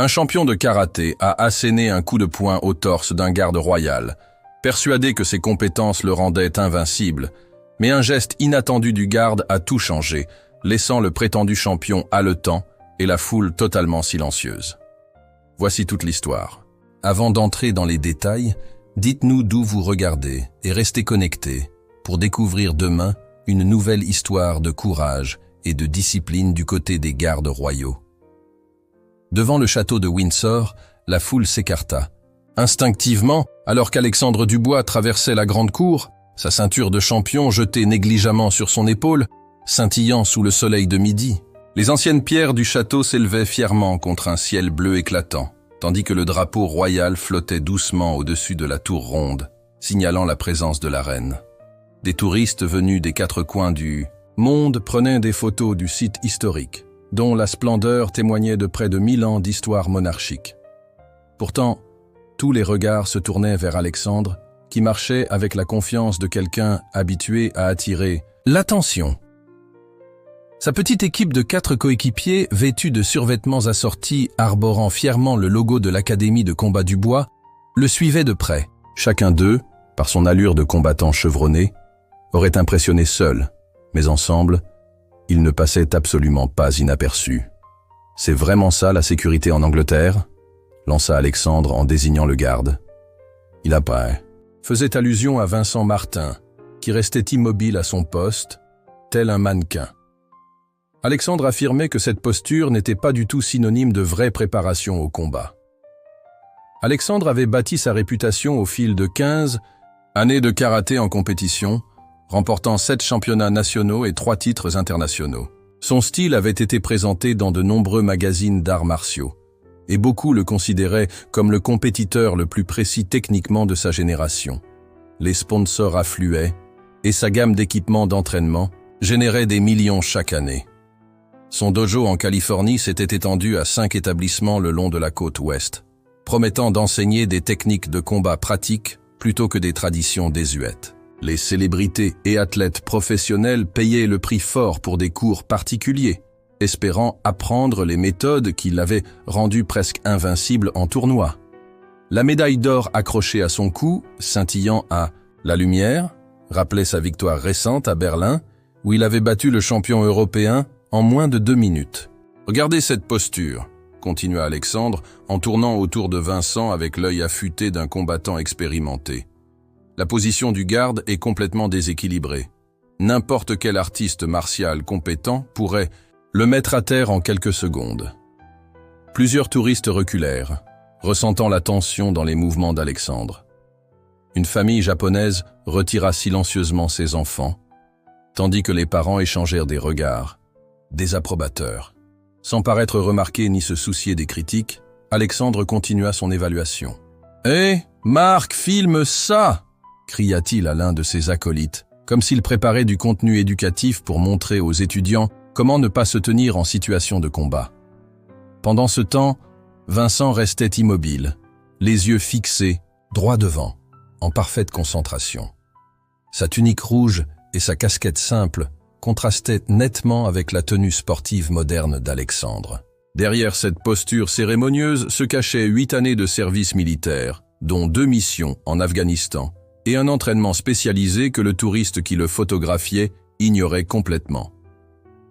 Un champion de karaté a asséné un coup de poing au torse d'un garde royal, persuadé que ses compétences le rendaient invincible, mais un geste inattendu du garde a tout changé, laissant le prétendu champion haletant et la foule totalement silencieuse. Voici toute l'histoire. Avant d'entrer dans les détails, dites-nous d'où vous regardez et restez connectés pour découvrir demain une nouvelle histoire de courage et de discipline du côté des gardes royaux. Devant le château de Windsor, la foule s'écarta. Instinctivement, alors qu'Alexandre Dubois traversait la grande cour, sa ceinture de champion jetée négligemment sur son épaule, scintillant sous le soleil de midi, les anciennes pierres du château s'élevaient fièrement contre un ciel bleu éclatant, tandis que le drapeau royal flottait doucement au-dessus de la tour ronde, signalant la présence de la reine. Des touristes venus des quatre coins du monde prenaient des photos du site historique, dont la splendeur témoignait de près de 1000 ans d'histoire monarchique. Pourtant, tous les regards se tournaient vers Alexandre, qui marchait avec la confiance de quelqu'un habitué à attirer l'attention. Sa petite équipe de 4 coéquipiers, vêtus de survêtements assortis, arborant fièrement le logo de l'Académie de combat du bois, le suivait de près. Chacun d'eux, par son allure de combattant chevronné, aurait impressionné seul, mais ensemble, ils ne passaient absolument pas inaperçus. « C'est vraiment ça la sécurité en Angleterre ?» lança Alexandre en désignant le garde. Il apparaît. Faisait allusion à Vincent Martin, qui restait immobile à son poste, tel un mannequin. Alexandre affirmait que cette posture n'était pas du tout synonyme de vraie préparation au combat. Alexandre avait bâti sa réputation au fil de 15 années de karaté en compétition, remportant 7 championnats nationaux et 3 titres internationaux. Son style avait été présenté dans de nombreux magazines d'arts martiaux, et beaucoup le considéraient comme le compétiteur le plus précis techniquement de sa génération. Les sponsors affluaient, et sa gamme d'équipements d'entraînement générait des millions chaque année. Son dojo en Californie s'était étendu à 5 établissements le long de la côte ouest, promettant d'enseigner des techniques de combat pratiques plutôt que des traditions désuètes. Les célébrités et athlètes professionnels payaient le prix fort pour des cours particuliers, espérant apprendre les méthodes qui l'avaient rendu presque invincible en tournoi. La médaille d'or accrochée à son cou, scintillant à la lumière, rappelait sa victoire récente à Berlin, où il avait battu le champion européen en moins de 2 minutes. « Regardez cette posture », continua Alexandre en tournant autour de Vincent avec l'œil affûté d'un combattant expérimenté. La position du garde est complètement déséquilibrée. N'importe quel artiste martial compétent pourrait le mettre à terre en quelques secondes. Plusieurs touristes reculèrent, ressentant la tension dans les mouvements d'Alexandre. Une famille japonaise retira silencieusement ses enfants, tandis que les parents échangèrent des regards, désapprobateurs. Sans paraître remarquer ni se soucier des critiques, Alexandre continua son évaluation. « Hé, Marc, filme ça !» cria-t-il à l'un de ses acolytes, comme s'il préparait du contenu éducatif pour montrer aux étudiants comment ne pas se tenir en situation de combat. Pendant ce temps, Vincent restait immobile, les yeux fixés, droit devant, en parfaite concentration. Sa tunique rouge et sa casquette simple contrastaient nettement avec la tenue sportive moderne d'Alexandre. Derrière cette posture cérémonieuse se cachaient 8 années de service militaire, dont 2 missions en Afghanistan, et un entraînement spécialisé que le touriste qui le photographiait ignorait complètement.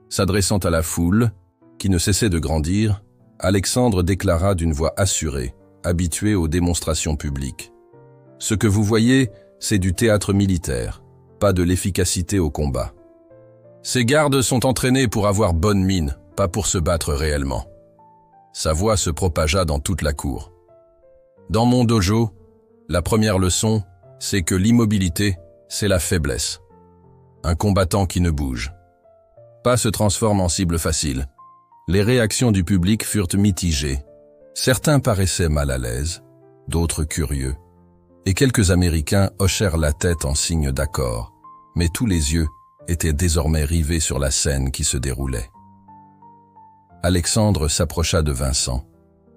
S'adressant à la foule, qui ne cessait de grandir, Alexandre déclara d'une voix assurée, habitué aux démonstrations publiques. « Ce que vous voyez, c'est du théâtre militaire, pas de l'efficacité au combat. Ces gardes sont entraînés pour avoir bonne mine, pas pour se battre réellement. » Sa voix se propagea dans toute la cour. « Dans mon dojo, la première leçon, c'est que l'immobilité, c'est la faiblesse. Un combattant qui ne bouge pas se transforme en cible facile. » Les réactions du public furent mitigées. Certains paraissaient mal à l'aise, d'autres curieux, et quelques Américains hochèrent la tête en signe d'accord, mais tous les yeux étaient désormais rivés sur la scène qui se déroulait. Alexandre s'approcha de Vincent,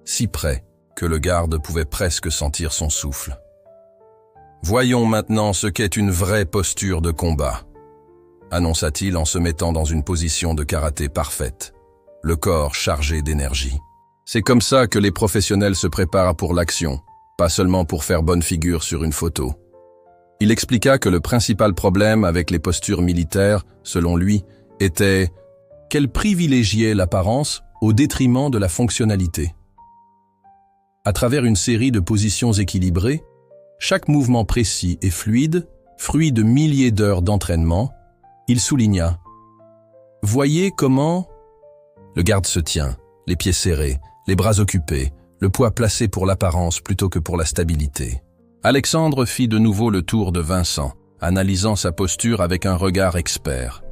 si près que le garde pouvait presque sentir son souffle. « Voyons maintenant ce qu'est une vraie posture de combat », annonça-t-il en se mettant dans une position de karaté parfaite, le corps chargé d'énergie. C'est comme ça que les professionnels se préparent pour l'action, pas seulement pour faire bonne figure sur une photo. Il expliqua que le principal problème avec les postures militaires, selon lui, était qu'elles privilégiaient l'apparence au détriment de la fonctionnalité. À travers une série de positions équilibrées, chaque mouvement précis et fluide, fruit de milliers d'heures d'entraînement, il souligna « Voyez comment… » Le garde se tient, les pieds serrés, les bras occupés, le poids placé pour l'apparence plutôt que pour la stabilité. Alexandre fit de nouveau le tour de Vincent, analysant sa posture avec un regard expert.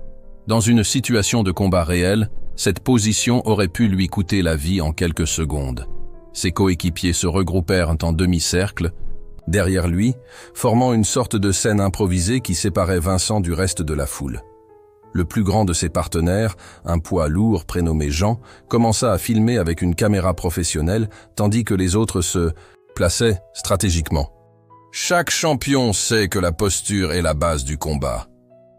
Dans une situation de combat réel, cette position aurait pu lui coûter la vie en quelques secondes. Ses coéquipiers se regroupèrent en demi-cercle, derrière lui, formant une sorte de scène improvisée qui séparait Vincent du reste de la foule. Le plus grand de ses partenaires, un poids lourd prénommé Jean, commença à filmer avec une caméra professionnelle, tandis que les autres se plaçaient stratégiquement. « Chaque champion sait que la posture est la base du combat »,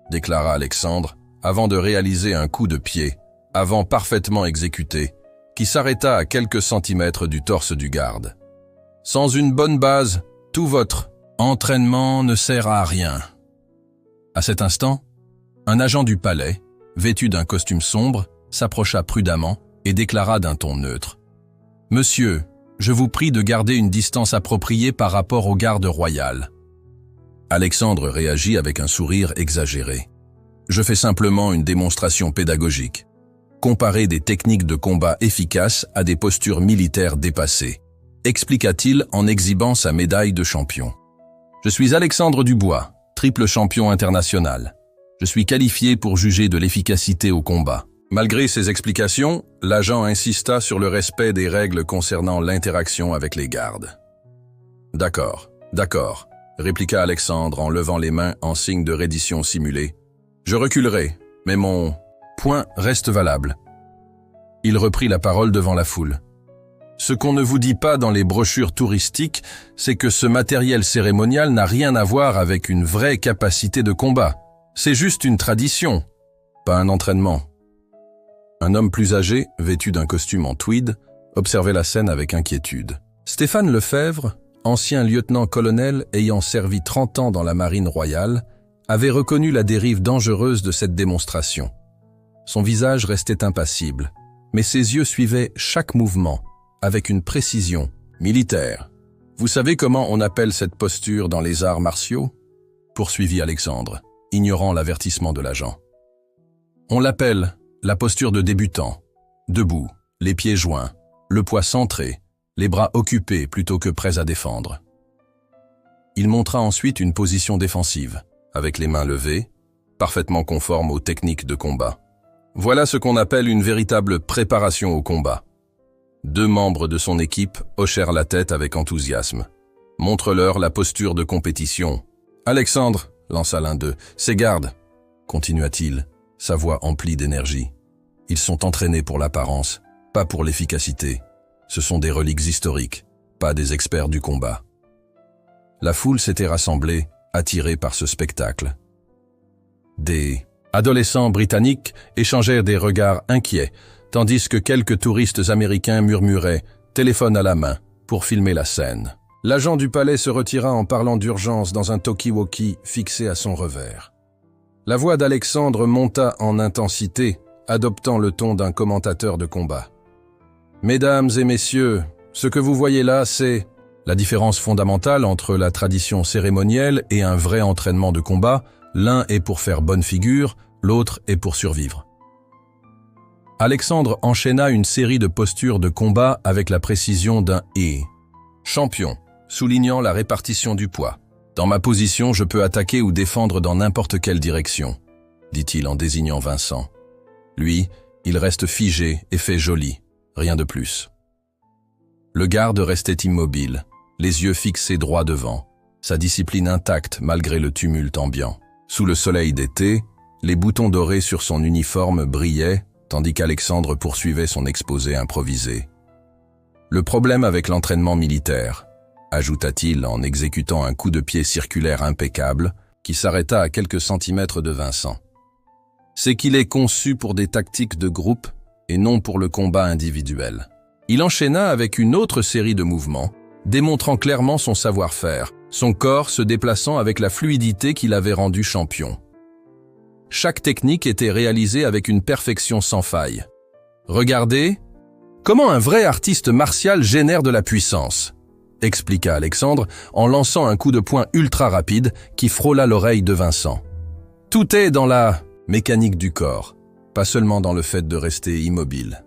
déclara Alexandre, avant de réaliser un coup de pied, avant parfaitement exécuté, qui s'arrêta à quelques centimètres du torse du garde. « Sans une bonne base, tout votre entraînement ne sert à rien. » À cet instant, un agent du palais, vêtu d'un costume sombre, s'approcha prudemment et déclara d'un ton neutre. « Monsieur, je vous prie de garder une distance appropriée par rapport au garde royal. » Alexandre réagit avec un sourire exagéré. « Je fais simplement une démonstration pédagogique. Comparer des techniques de combat efficaces à des postures militaires dépassées, » expliqua-t-il en exhibant sa médaille de champion. « Je suis Alexandre Dubois, triple champion international. Je suis qualifié pour juger de l'efficacité au combat. » Malgré ces explications, l'agent insista sur le respect des règles concernant l'interaction avec les gardes. « D'accord, répliqua Alexandre en levant les mains en signe de reddition simulée. « Je reculerai, mais mon point reste valable. » Il reprit la parole devant la foule. « Ce qu'on ne vous dit pas dans les brochures touristiques, c'est que ce matériel cérémonial n'a rien à voir avec une vraie capacité de combat. C'est juste une tradition, pas un entraînement. » Un homme plus âgé, vêtu d'un costume en tweed, observait la scène avec inquiétude. Stéphane Lefebvre, ancien lieutenant-colonel ayant servi 30 ans dans la marine royale, avait reconnu la dérive dangereuse de cette démonstration. Son visage restait impassible, mais ses yeux suivaient chaque mouvement, avec une précision militaire. « Vous savez comment on appelle cette posture dans les arts martiaux ?» poursuivit Alexandre, ignorant l'avertissement de l'agent. « On l'appelle la posture de débutant, debout, les pieds joints, le poids centré, les bras occupés plutôt que prêts à défendre. » Il montra ensuite une position défensive, avec les mains levées, parfaitement conforme aux techniques de combat. Voilà ce qu'on appelle une véritable préparation au combat. 2 membres de son équipe hochèrent la tête avec enthousiasme. « Montre-leur la posture de compétition. »« Alexandre » lança l'un d'eux. « Ses gardes » continua-t-il, sa voix emplie d'énergie. « Ils sont entraînés pour l'apparence, pas pour l'efficacité. Ce sont des reliques historiques, pas des experts du combat. » La foule s'était rassemblée, attirée par ce spectacle. Des adolescents britanniques échangèrent des regards inquiets, tandis que quelques touristes américains murmuraient, téléphone à la main, pour filmer la scène. L'agent du palais se retira en parlant d'urgence dans un talkie-walkie fixé à son revers. La voix d'Alexandre monta en intensité, adoptant le ton d'un commentateur de combat. « Mesdames et messieurs, ce que vous voyez là, c'est… » La différence fondamentale entre la tradition cérémonielle et un vrai entraînement de combat, l'un est pour faire bonne figure, l'autre est pour survivre. Alexandre enchaîna une série de postures de combat avec la précision d'un « et ». Champion, soulignant la répartition du poids. « Dans ma position, je peux attaquer ou défendre dans n'importe quelle direction », dit-il en désignant Vincent. Lui, il reste figé et fait joli, rien de plus. Le garde restait immobile, les yeux fixés droit devant, sa discipline intacte malgré le tumulte ambiant. Sous le soleil d'été, les boutons dorés sur son uniforme brillaient, tandis qu'Alexandre poursuivait son exposé improvisé. Le problème avec l'entraînement militaire, ajouta-t-il en exécutant un coup de pied circulaire impeccable qui s'arrêta à quelques centimètres de Vincent, c'est qu'il est conçu pour des tactiques de groupe et non pour le combat individuel. Il enchaîna avec une autre série de mouvements, démontrant clairement son savoir-faire, son corps se déplaçant avec la fluidité qui l'avait rendu champion. Chaque technique était réalisée avec une perfection sans faille. Regardez comment un vrai artiste martial génère de la puissance, expliqua Alexandre en lançant un coup de poing ultra rapide qui frôla l'oreille de Vincent. Tout est dans la mécanique du corps, pas seulement dans le fait de rester immobile.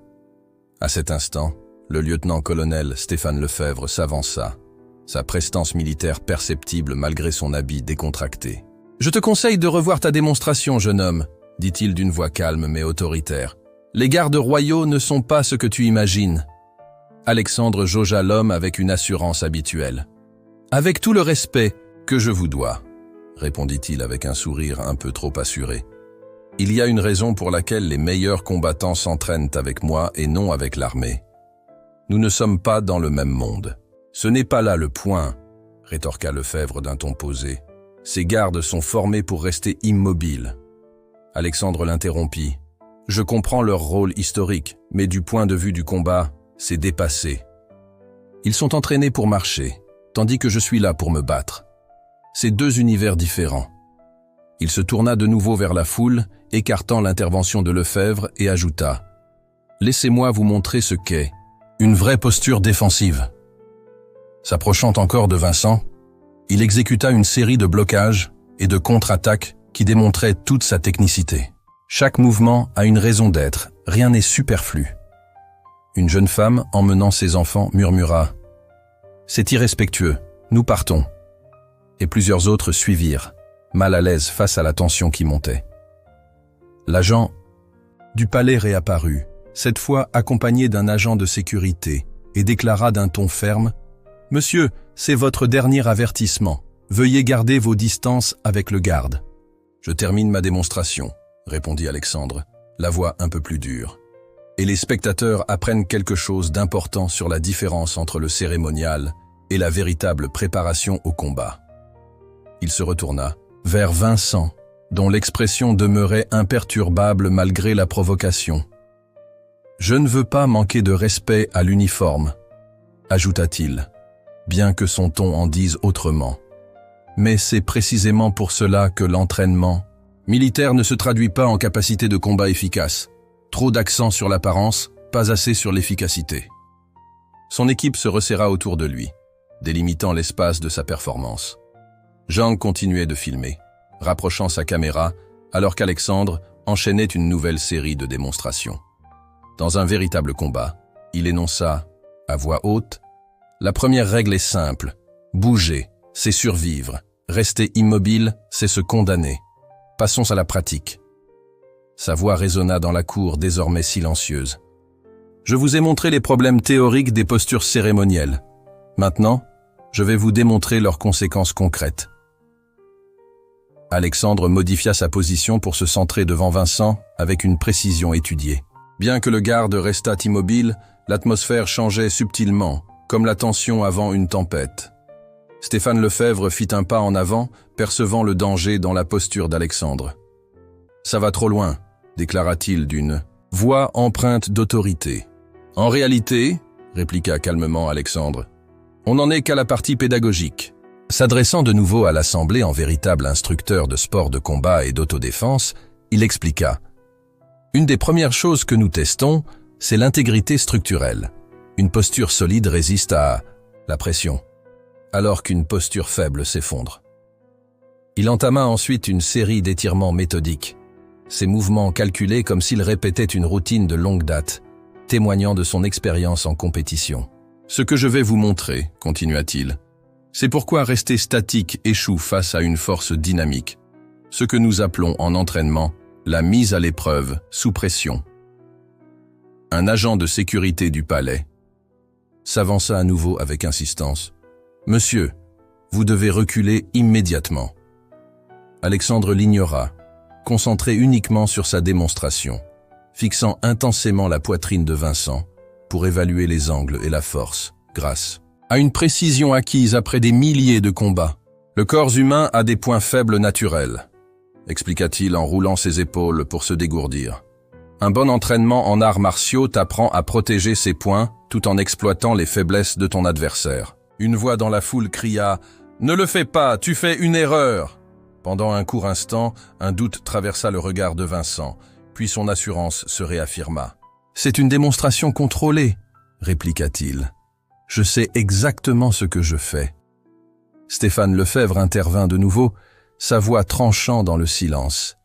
À cet instant, le lieutenant-colonel Stéphane Lefebvre s'avança, sa prestance militaire perceptible malgré son habit décontracté. « Je te conseille de revoir ta démonstration, jeune homme, » dit-il d'une voix calme mais autoritaire. « Les gardes royaux ne sont pas ce que tu imagines. » Alexandre jaugea l'homme avec une assurance habituelle. « Avec tout le respect que je vous dois, » répondit-il avec un sourire un peu trop assuré. « Il y a une raison pour laquelle les meilleurs combattants s'entraînent avec moi et non avec l'armée. Nous ne sommes pas dans le même monde. » « Ce n'est pas là le point, » rétorqua Lefebvre d'un ton posé. « Ces gardes sont formés pour rester immobiles. » Alexandre l'interrompit. « Je comprends leur rôle historique, mais du point de vue du combat, c'est dépassé. Ils sont entraînés pour marcher, tandis que je suis là pour me battre. C'est deux univers différents. » Il se tourna de nouveau vers la foule, écartant l'intervention de Lefebvre, et ajouta « Laissez-moi vous montrer ce qu'est une vraie posture défensive. » S'approchant encore de Vincent, il exécuta une série de blocages et de contre-attaques qui démontraient toute sa technicité. Chaque mouvement a une raison d'être, rien n'est superflu. Une jeune femme, emmenant ses enfants, murmura « C'est irrespectueux, nous partons. » Et plusieurs autres suivirent, mal à l'aise face à la tension qui montait. L'agent du palais réapparut, cette fois accompagné d'un agent de sécurité, et déclara d'un ton ferme « Monsieur, c'est votre dernier avertissement. Veuillez garder vos distances avec le garde. » « Je termine ma démonstration, » répondit Alexandre, la voix un peu plus dure. « Et les spectateurs apprennent quelque chose d'important sur la différence entre le cérémonial et la véritable préparation au combat. » Il se retourna vers Vincent, dont l'expression demeurait imperturbable malgré la provocation. « Je ne veux pas manquer de respect à l'uniforme, » ajouta-t-il, bien que son ton en dise autrement. Mais c'est précisément pour cela que l'entraînement militaire ne se traduit pas en capacité de combat efficace. Trop d'accent sur l'apparence, pas assez sur l'efficacité. Son équipe se resserra autour de lui, délimitant l'espace de sa performance. Zhang continuait de filmer, rapprochant sa caméra, alors qu'Alexandre enchaînait une nouvelle série de démonstrations. Dans un véritable combat, il énonça, à voix haute, « La première règle est simple. Bouger, c'est survivre. Rester immobile, c'est se condamner. Passons à la pratique. » Sa voix résonna dans la cour désormais silencieuse. « Je vous ai montré les problèmes théoriques des postures cérémonielles. Maintenant, je vais vous démontrer leurs conséquences concrètes. » Alexandre modifia sa position pour se centrer devant Vincent avec une précision étudiée. Bien que le garde restât immobile, l'atmosphère changeait subtilement, comme la tension avant une tempête. Stéphane Lefebvre fit un pas en avant, percevant le danger dans la posture d'Alexandre. « Ça va trop loin », déclara-t-il d'une voix empreinte d'autorité. « En réalité, » répliqua calmement Alexandre, « on n'en est qu'à la partie pédagogique. » S'adressant de nouveau à l'Assemblée en véritable instructeur de sport de combat et d'autodéfense, il expliqua « Une des premières choses que nous testons, c'est l'intégrité structurelle. Une posture solide résiste à la pression, alors qu'une posture faible s'effondre. » Il entama ensuite une série d'étirements méthodiques, ses mouvements calculés comme s'il répétait une routine de longue date, témoignant de son expérience en compétition. « Ce que je vais vous montrer, continua-t-il, c'est pourquoi rester statique échoue face à une force dynamique, ce que nous appelons en entraînement la mise à l'épreuve sous pression. » Un agent de sécurité du palais s'avança à nouveau avec insistance. « Monsieur, vous devez reculer immédiatement. » Alexandre l'ignora, concentré uniquement sur sa démonstration, fixant intensément la poitrine de Vincent pour évaluer les angles et la force, grâce à une précision acquise après des milliers de combats. « Le corps humain a des points faibles naturels, » expliqua-t-il en roulant ses épaules pour se dégourdir. « Un bon entraînement en arts martiaux t'apprend à protéger ses points tout en exploitant les faiblesses de ton adversaire. Une voix dans la foule cria « Ne le fais pas, tu fais une erreur !» Pendant un court instant, un doute traversa le regard de Vincent, puis son assurance se réaffirma. « C'est une démonstration contrôlée », répliqua-t-il. « Je sais exactement ce que je fais. » Stéphane Lefebvre intervint de nouveau, sa voix tranchant dans le silence.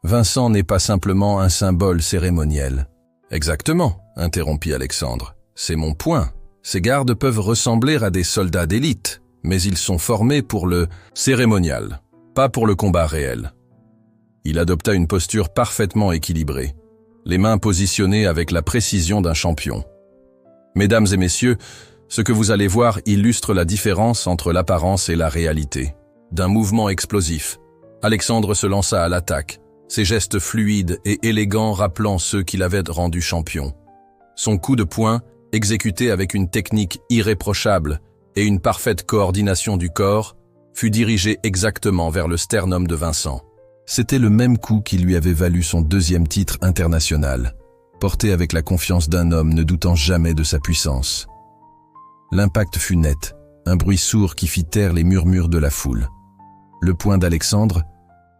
« Vincent n'est pas simplement un symbole cérémoniel. »« Exactement, » interrompit Alexandre. « C'est mon point. Ces gardes peuvent ressembler à des soldats d'élite, mais ils sont formés pour le cérémonial, pas pour le combat réel. » Il adopta une posture parfaitement équilibrée, les mains positionnées avec la précision d'un champion. Mesdames et messieurs, ce que vous allez voir illustre la différence entre l'apparence et la réalité. D'un mouvement explosif, Alexandre se lança à l'attaque, ses gestes fluides et élégants rappelant ceux qui l'avaient rendu champion. Son coup de poing, exécuté avec une technique irréprochable et une parfaite coordination du corps, fut dirigé exactement vers le sternum de Vincent. C'était le même coup qui lui avait valu son 2e titre international, porté avec la confiance d'un homme ne doutant jamais de sa puissance. L'impact fut net, un bruit sourd qui fit taire les murmures de la foule. Le poing d'Alexandre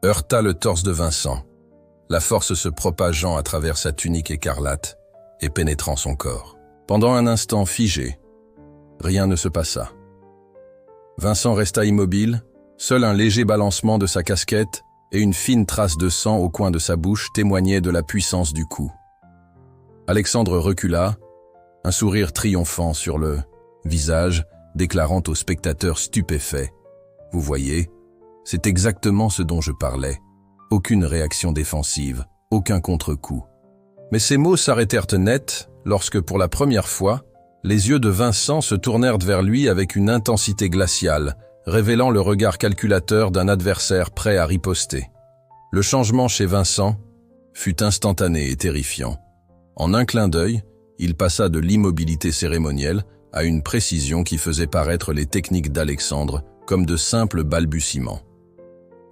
heurta le torse de Vincent, la force se propageant à travers sa tunique écarlate et pénétrant son corps. Pendant un instant figé, rien ne se passa. Vincent resta immobile, seul un léger balancement de sa casquette et une fine trace de sang au coin de sa bouche témoignaient de la puissance du coup. Alexandre recula, un sourire triomphant sur le visage, déclarant aux spectateurs stupéfaits « Vous voyez, c'est exactement ce dont je parlais. Aucune réaction défensive, aucun contre-coup. » Mais ces mots s'arrêtèrent net lorsque, pour la première fois, les yeux de Vincent se tournèrent vers lui avec une intensité glaciale, révélant le regard calculateur d'un adversaire prêt à riposter. Le changement chez Vincent fut instantané et terrifiant. En un clin d'œil, il passa de l'immobilité cérémonielle à une précision qui faisait paraître les techniques d'Alexandre comme de simples balbutiements.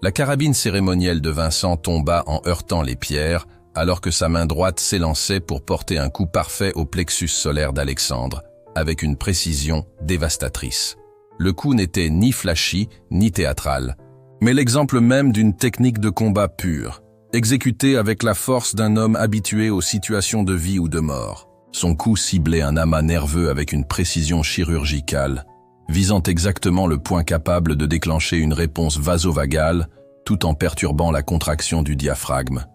La carabine cérémonielle de Vincent tomba en heurtant les pierres, alors que sa main droite s'élançait pour porter un coup parfait au plexus solaire d'Alexandre, avec une précision dévastatrice. Le coup n'était ni flashy, ni théâtral, mais l'exemple même d'une technique de combat pure, exécutée avec la force d'un homme habitué aux situations de vie ou de mort. Son coup ciblait un amas nerveux avec une précision chirurgicale, visant exactement le point capable de déclencher une réponse vasovagale, tout en perturbant la contraction du diaphragme.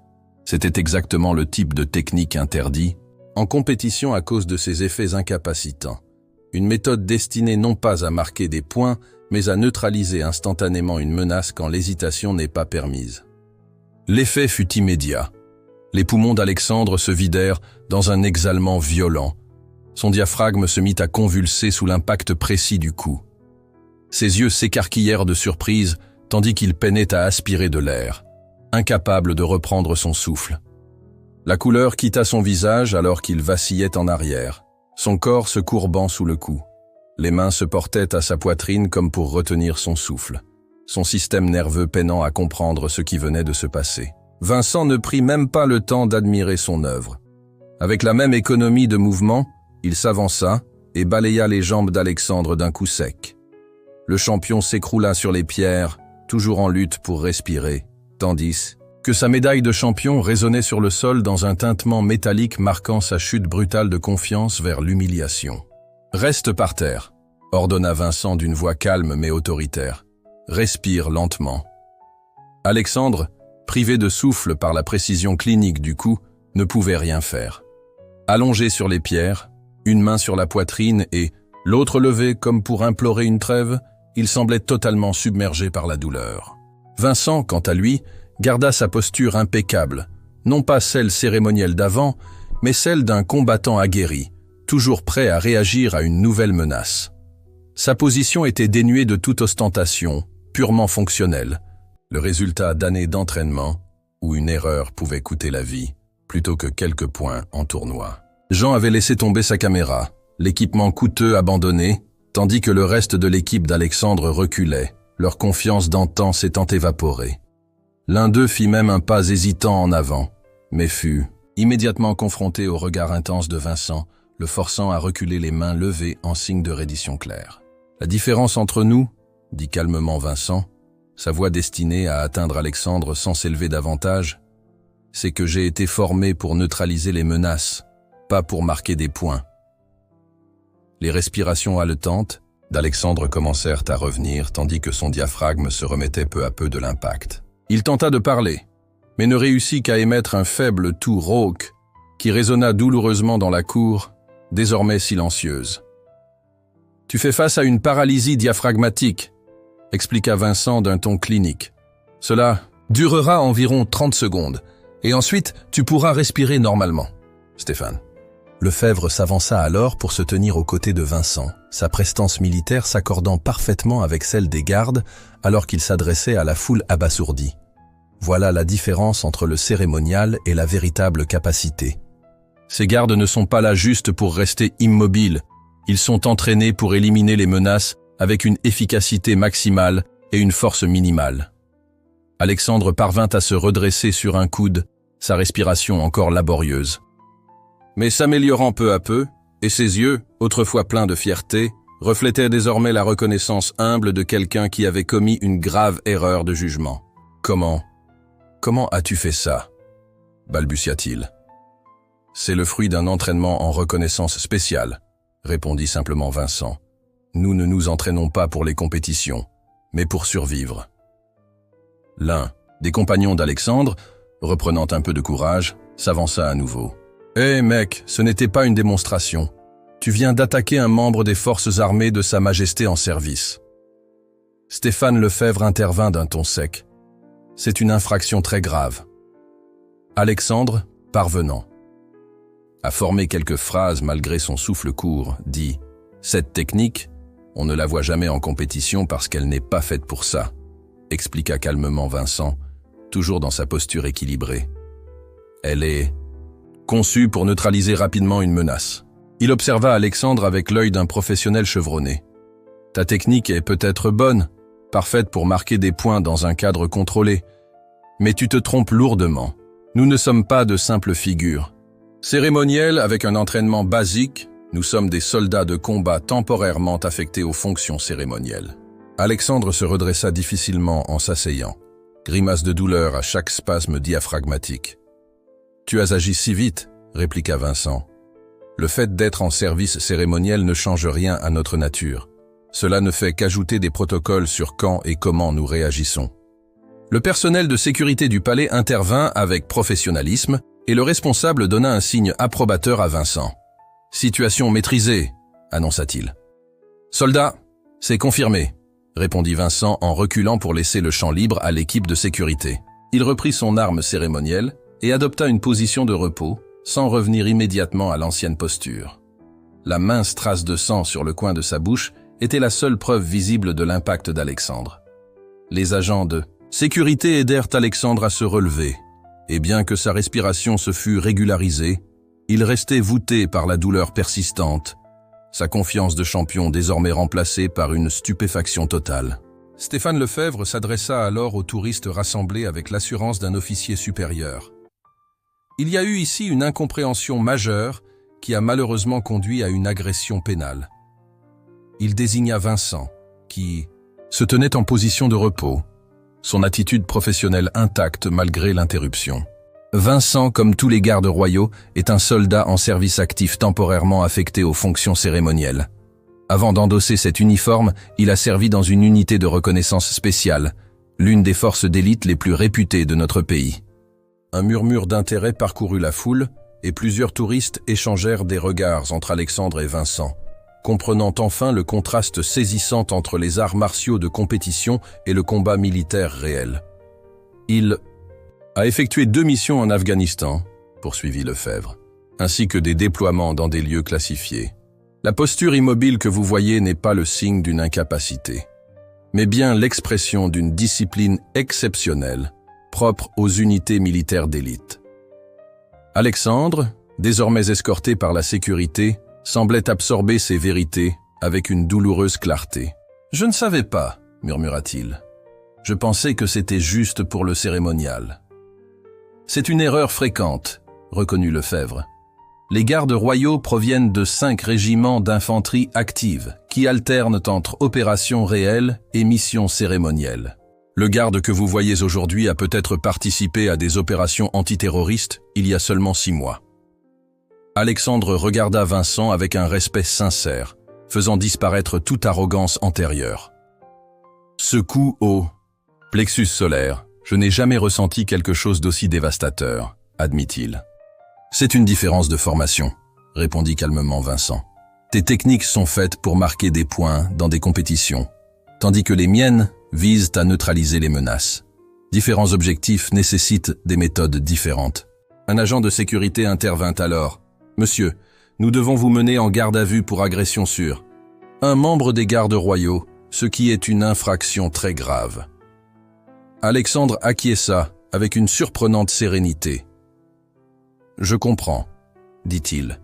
C'était exactement le type de technique interdit, en compétition à cause de ses effets incapacitants. Une méthode destinée non pas à marquer des points, mais à neutraliser instantanément une menace quand l'hésitation n'est pas permise. L'effet fut immédiat. Les poumons d'Alexandre se vidèrent dans un exhalement violent. Son diaphragme se mit à convulser sous l'impact précis du coup. Ses yeux s'écarquillèrent de surprise, tandis qu'il peinait à aspirer de l'air, incapable de reprendre son souffle. La couleur quitta son visage alors qu'il vacillait en arrière, son corps se courbant sous le coup. Les mains se portaient à sa poitrine comme pour retenir son souffle, son système nerveux peinant à comprendre ce qui venait de se passer. Vincent ne prit même pas le temps d'admirer son œuvre. Avec la même économie de mouvement, il s'avança et balaya les jambes d'Alexandre d'un coup sec. Le champion s'écroula sur les pierres, toujours en lutte pour respirer, tandis que sa médaille de champion résonnait sur le sol dans un tintement métallique marquant sa chute brutale de confiance vers l'humiliation. « Reste par terre », ordonna Vincent d'une voix calme mais autoritaire. « Respire lentement. » Alexandre, privé de souffle par la précision clinique du coup, ne pouvait rien faire. Allongé sur les pierres, une main sur la poitrine et l'autre levée comme pour implorer une trêve, il semblait totalement submergé par la douleur. Vincent, quant à lui, garda sa posture impeccable, non pas celle cérémonielle d'avant, mais celle d'un combattant aguerri, toujours prêt à réagir à une nouvelle menace. Sa position était dénuée de toute ostentation, purement fonctionnelle, le résultat d'années d'entraînement où une erreur pouvait coûter la vie, plutôt que quelques points en tournoi. Jean avait laissé tomber sa caméra, l'équipement coûteux abandonné, tandis que le reste de l'équipe d'Alexandre reculait, leur confiance d'antan s'étant évaporée. L'un d'eux fit même un pas hésitant en avant, mais fut immédiatement confronté au regard intense de Vincent, le forçant à reculer les mains levées en signe de reddition claire. « La différence entre nous, dit calmement Vincent, sa voix destinée à atteindre Alexandre sans s'élever davantage, c'est que j'ai été formé pour neutraliser les menaces, pas pour marquer des points. » Les respirations haletantes d'Alexandre commencèrent à revenir, tandis que son diaphragme se remettait peu à peu de l'impact. Il tenta de parler, mais ne réussit qu'à émettre un faible tout rauque qui résonna douloureusement dans la cour, désormais silencieuse. « Tu fais face à une paralysie diaphragmatique », expliqua Vincent d'un ton clinique. « Cela durera environ 30 secondes, et ensuite tu pourras respirer normalement. » Stéphane. Lefebvre s'avança alors pour se tenir aux côtés de Vincent, sa prestance militaire s'accordant parfaitement avec celle des gardes alors qu'il s'adressait à la foule abasourdie. Voilà la différence entre le cérémonial et la véritable capacité. Ces gardes ne sont pas là juste pour rester immobiles, ils sont entraînés pour éliminer les menaces avec une efficacité maximale et une force minimale. Alexandre parvint à se redresser sur un coude, sa respiration encore laborieuse. Mais s'améliorant peu à peu, et ses yeux, autrefois pleins de fierté, reflétaient désormais la reconnaissance humble de quelqu'un qui avait commis une grave erreur de jugement. « Comment as-tu fait ça ?» balbutia-t-il. « C'est le fruit d'un entraînement en reconnaissance spéciale », répondit simplement Vincent. « Nous ne nous entraînons pas pour les compétitions, mais pour survivre. » L'un des compagnons d'Alexandre, reprenant un peu de courage, s'avança à nouveau. « Hé mec, ce n'était pas une démonstration. Tu viens d'attaquer un membre des forces armées de Sa Majesté en service. » Stéphane Lefebvre intervint d'un ton sec. « C'est une infraction très grave. » Alexandre, parvenant à former quelques phrases malgré son souffle court, dit « Cette technique, on ne la voit jamais en compétition parce qu'elle n'est pas faite pour ça », expliqua calmement Vincent, toujours dans sa posture équilibrée. « Elle est conçue pour neutraliser rapidement une menace. » Il observa Alexandre avec l'œil d'un professionnel chevronné. « Ta technique est peut-être bonne, parfaite pour marquer des points dans un cadre contrôlé, mais tu te trompes lourdement. Nous ne sommes pas de simples figures. Cérémoniels avec un entraînement basique, nous sommes des soldats de combat temporairement affectés aux fonctions cérémonielles. » Alexandre se redressa difficilement en s'asseyant, grimace de douleur à chaque spasme diaphragmatique. « Tu as agi si vite, » répliqua Vincent. « Le fait d'être en service cérémoniel ne change rien à notre nature. Cela ne fait qu'ajouter des protocoles sur quand et comment nous réagissons. » Le personnel de sécurité du palais intervint avec professionnalisme et le responsable donna un signe approbateur à Vincent. « Situation maîtrisée, » annonça-t-il. « Soldats, c'est confirmé, » répondit Vincent en reculant pour laisser le champ libre à l'équipe de sécurité. Il reprit son arme cérémonielle et adopta une position de repos, sans revenir immédiatement à l'ancienne posture. La mince trace de sang sur le coin de sa bouche était la seule preuve visible de l'impact d'Alexandre. Les agents de sécurité aidèrent Alexandre à se relever, et bien que sa respiration se fût régularisée, il restait voûté par la douleur persistante, sa confiance de champion désormais remplacée par une stupéfaction totale. Stéphane Lefebvre s'adressa alors aux touristes rassemblés avec l'assurance d'un officier supérieur. Il y a eu ici une incompréhension majeure qui a malheureusement conduit à une agression pénale. Il désigna Vincent, qui se tenait en position de repos, son attitude professionnelle intacte malgré l'interruption. Vincent, comme tous les gardes royaux, est un soldat en service actif temporairement affecté aux fonctions cérémonielles. Avant d'endosser cet uniforme, il a servi dans une unité de reconnaissance spéciale, l'une des forces d'élite les plus réputées de notre pays. Un murmure d'intérêt parcourut la foule et plusieurs touristes échangèrent des regards entre Alexandre et Vincent, comprenant enfin le contraste saisissant entre les arts martiaux de compétition et le combat militaire réel. Il a effectué 2 missions en Afghanistan, poursuivit Lefebvre, ainsi que des déploiements dans des lieux classifiés. La posture immobile que vous voyez n'est pas le signe d'une incapacité, mais bien l'expression d'une discipline exceptionnelle, propre aux unités militaires d'élite. Alexandre, désormais escorté par la sécurité, semblait absorber ces vérités avec une douloureuse clarté. « Je ne savais pas, » murmura-t-il. « Je pensais que c'était juste pour le cérémonial. » « C'est une erreur fréquente, » reconnut Lefebvre. Les gardes royaux proviennent de 5 régiments d'infanterie active qui alternent entre opérations réelles et missions cérémonielles. Le garde que vous voyez aujourd'hui a peut-être participé à des opérations antiterroristes il y a seulement 6 mois. Alexandre regarda Vincent avec un respect sincère, faisant disparaître toute arrogance antérieure. Ce coup au plexus solaire, je n'ai jamais ressenti quelque chose d'aussi dévastateur, admit-il. C'est une différence de formation, répondit calmement Vincent. Tes techniques sont faites pour marquer des points dans des compétitions, tandis que les miennes visent à neutraliser les menaces. Différents objectifs nécessitent des méthodes différentes. Un agent de sécurité intervint alors. « Monsieur, nous devons vous mener en garde à vue pour agression sûre. Un membre des gardes royaux, ce qui est une infraction très grave. » Alexandre acquiesça avec une surprenante sérénité. « Je comprends, » dit-il,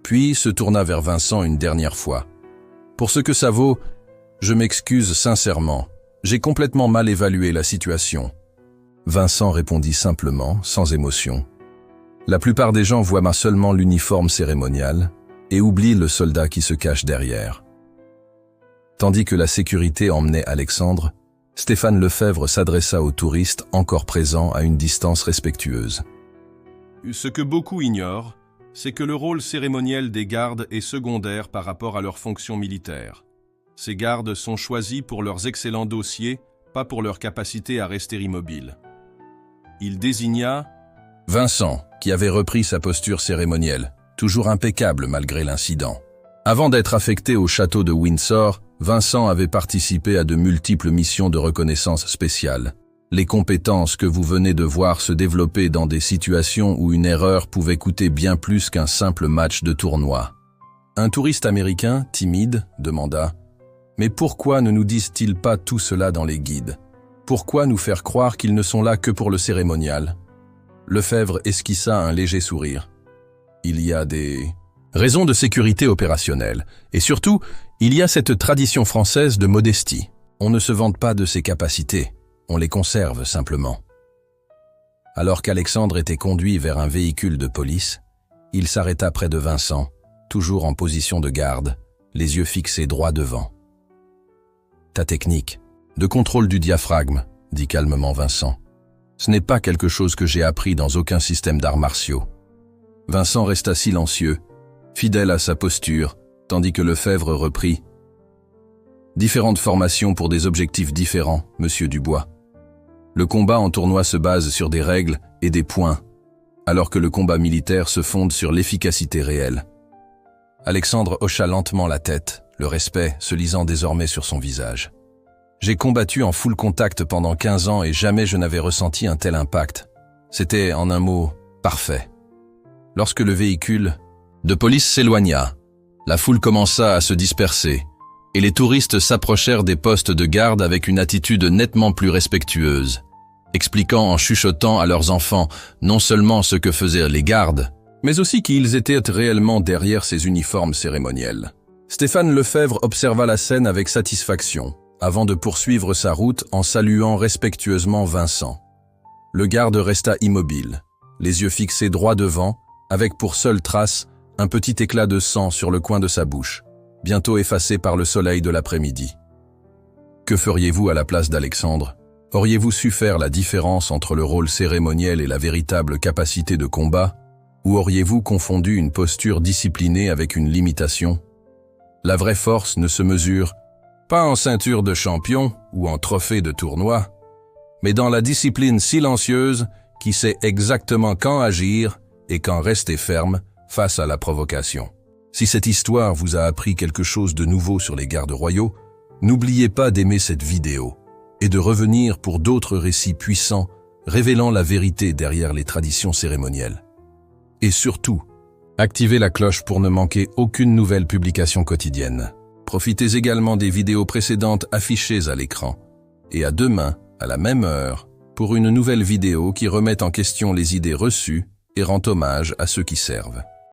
puis se tourna vers Vincent une dernière fois. « Pour ce que ça vaut, je m'excuse sincèrement. J'ai complètement mal évalué la situation. » Vincent répondit simplement, sans émotion. « La plupart des gens voient seulement l'uniforme cérémonial et oublient le soldat qui se cache derrière. » Tandis que la sécurité emmenait Alexandre, Stéphane Lefebvre s'adressa aux touristes encore présents à une distance respectueuse. Ce que beaucoup ignorent, c'est que le rôle cérémoniel des gardes est secondaire par rapport à leur fonction militaire. Ces gardes sont choisis pour leurs excellents dossiers, pas pour leur capacité à rester immobiles. Il désigna Vincent, qui avait repris sa posture cérémonielle, toujours impeccable malgré l'incident. Avant d'être affecté au château de Windsor, Vincent avait participé à de multiples missions de reconnaissance spéciale. Les compétences que vous venez de voir se développer dans des situations où une erreur pouvait coûter bien plus qu'un simple match de tournoi. Un touriste américain, timide, demanda « Mais pourquoi ne nous disent-ils pas tout cela dans les guides? Pourquoi nous faire croire qu'ils ne sont là que pour le cérémonial ?» Lefebvre esquissa un léger sourire. « Il y a des raisons de sécurité opérationnelle, et surtout, il y a cette tradition française de modestie. On ne se vante pas de ses capacités. On les conserve simplement. » Alors qu'Alexandre était conduit vers un véhicule de police, il s'arrêta près de Vincent, toujours en position de garde, les yeux fixés droit devant. « Ta technique, de contrôle du diaphragme, » dit calmement Vincent. « Ce n'est pas quelque chose que j'ai appris dans aucun système d'arts martiaux. » Vincent resta silencieux, fidèle à sa posture, tandis que Lefebvre reprit. « Différentes formations pour des objectifs différents, monsieur Dubois. Le combat en tournoi se base sur des règles et des points, alors que le combat militaire se fonde sur l'efficacité réelle. » Alexandre hocha lentement la tête, le respect se lisant désormais sur son visage. « J'ai combattu en full contact pendant 15 ans et jamais je n'avais ressenti un tel impact. C'était, en un mot, parfait. » Lorsque le véhicule de police s'éloigna, la foule commença à se disperser, et les touristes s'approchèrent des postes de garde avec une attitude nettement plus respectueuse, expliquant en chuchotant à leurs enfants non seulement ce que faisaient les gardes, mais aussi qui ils étaient réellement derrière ces uniformes cérémoniels. Stéphane Lefebvre observa la scène avec satisfaction, avant de poursuivre sa route en saluant respectueusement Vincent. Le garde resta immobile, les yeux fixés droit devant, avec pour seule trace un petit éclat de sang sur le coin de sa bouche, bientôt effacé par le soleil de l'après-midi. Que feriez-vous à la place d'Alexandre? Auriez-vous su faire la différence entre le rôle cérémoniel et la véritable capacité de combat? Ou auriez-vous confondu une posture disciplinée avec une limitation? La vraie force ne se mesure pas en ceinture de champion ou en trophée de tournoi, mais dans la discipline silencieuse qui sait exactement quand agir et quand rester ferme face à la provocation. Si cette histoire vous a appris quelque chose de nouveau sur les gardes royaux, n'oubliez pas d'aimer cette vidéo et de revenir pour d'autres récits puissants révélant la vérité derrière les traditions cérémonielles. Et surtout, activez la cloche pour ne manquer aucune nouvelle publication quotidienne. Profitez également des vidéos précédentes affichées à l'écran. Et à demain, à la même heure, pour une nouvelle vidéo qui remet en question les idées reçues et rend hommage à ceux qui servent.